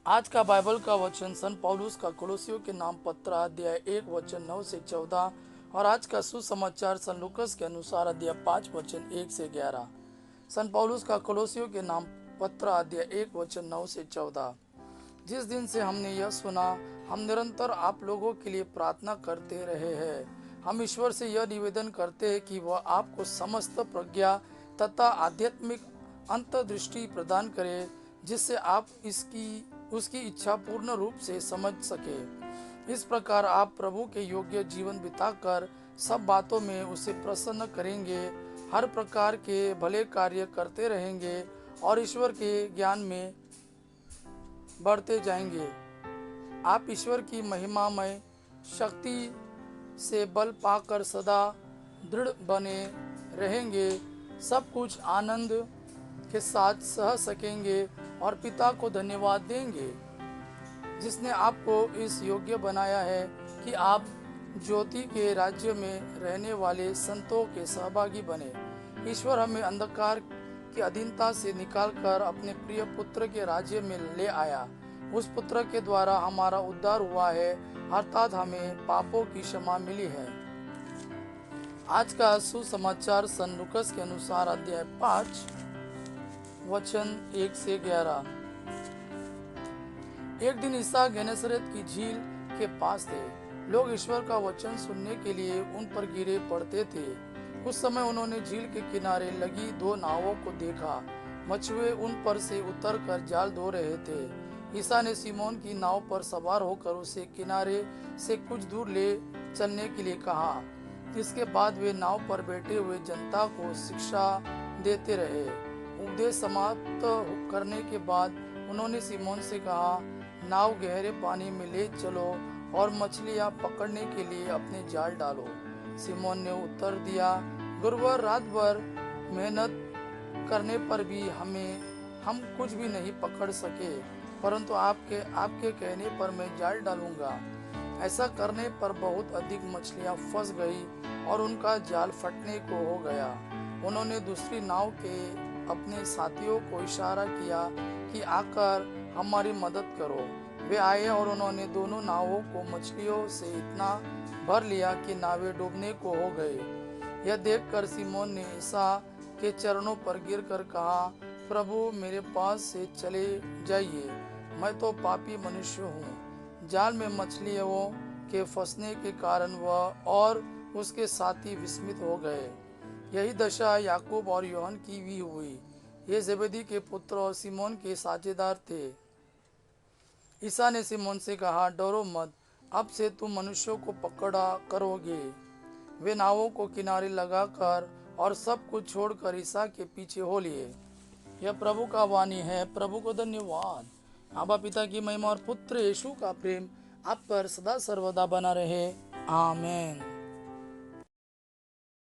आज का बाइबल का वचन संत पौलुस का कोलोसियों के नाम पत्र अध्याय 1 वचन 9 से 14 और आज का सुसमाचार संत लूकास के अनुसार अध्याय 5 वचन 1 से 11। संत पौलुस का कोलोसियों के नाम पत्र अध्याय 1 वचन 9 से 14। जिस दिन से हमने यह सुना, हम निरंतर आप लोगों के लिए प्रार्थना करते रहे हैं। हम ईश्वर से यह निवेदन करते हैं कि वह आपको समस्त प्रज्ञा तथा आध्यात्मिक अंतर्दृष्टि प्रदान करे, जिससे आप उसकी इच्छा पूर्ण रूप से समझ सके। इस प्रकार आप प्रभु के योग्य जीवन बिताकर सब बातों में उसे प्रसन्न करेंगे, हर प्रकार के भले कार्य करते रहेंगे और ईश्वर के ज्ञान में बढ़ते जाएंगे। आप ईश्वर की महिमामय शक्ति से बल पाकर सदा दृढ़ बने रहेंगे, सब कुछ आनंद के साथ सह सकेंगे और पिता को धन्यवाद देंगे, जिसने आपको इस योग्य बनाया है कि आप ज्योति के राज्य में रहने वाले संतों के सहभागी बने। ईश्वर हमें अंधकार की अधीनता से निकालकर अपने प्रिय पुत्र के राज्य में ले आया। उस पुत्र के द्वारा हमारा उद्धार हुआ है, अर्थात हमें पापों की क्षमा मिली है। आज का सुसमाचार संत लूकास के अनुसार अध्याय 5 वचन 1 से 11। एक दिन ईसा गेनेसरेत की झील के पास थे। लोग ईश्वर का वचन सुनने के लिए उन पर गिरे पड़ते थे। उस समय उन्होंने झील के किनारे लगी 2 नावों को देखा। मछुए उन पर से उतरकर जाल धो रहे थे। ईसा ने सिमोन की नाव पर सवार होकर उसे किनारे से कुछ दूर ले चलने के लिए कहा। इसके बाद वे नाव पर बैठे हुए जनता को शिक्षा देते रहे। उपदेश समाप्त करने के बाद उन्होंने सिमोन से कहा, नाव गहरे पानी में ले चलो और मछलियां पकड़ने के लिए अपने जाल डालो। सिमोन ने उत्तर दिया, गुरुवार रात भर मेहनत करने पर भी हम कुछ भी नहीं पकड़ सके, परंतु आपके कहने पर मैं जाल डालूंगा। ऐसा करने पर बहुत अधिक मछलियां फंस गई और उनका जाल फटने को हो गया। उन्होंने दूसरी नाव के अपने साथियों को इशारा किया कि आकर हमारी मदद करो। वे आए और उन्होंने दोनों नावों को मछलियों से इतना भर लिया कि नावें डूबने को हो गए। यह देखकर सिमोन ने ईसा के चरणों पर गिरकर कहा, प्रभु मेरे पास से चले जाइए, मैं तो पापी मनुष्य हूँ। जाल में मछलियों के फंसने के कारण वह और उसके साथी विस्मित हो गए। यही दशा याकूब और यूहन्ना की भी हुई। ये जेबेदी के पुत्र और सिमोन के साझेदार थे। ईसा ने सिमोन से कहा, डरो मत, अब से तुम मनुष्यों को पकड़ा करोगे। वे नावों को किनारे लगाकर और सब कुछ छोड़कर ईसा के पीछे हो लिए। यह प्रभु का वाणी है। प्रभु को धन्यवाद। आबा पिता की महिमा और पुत्र यीशु का प्रेम आप पर सदा सर्वदा बना रहे। आमीन।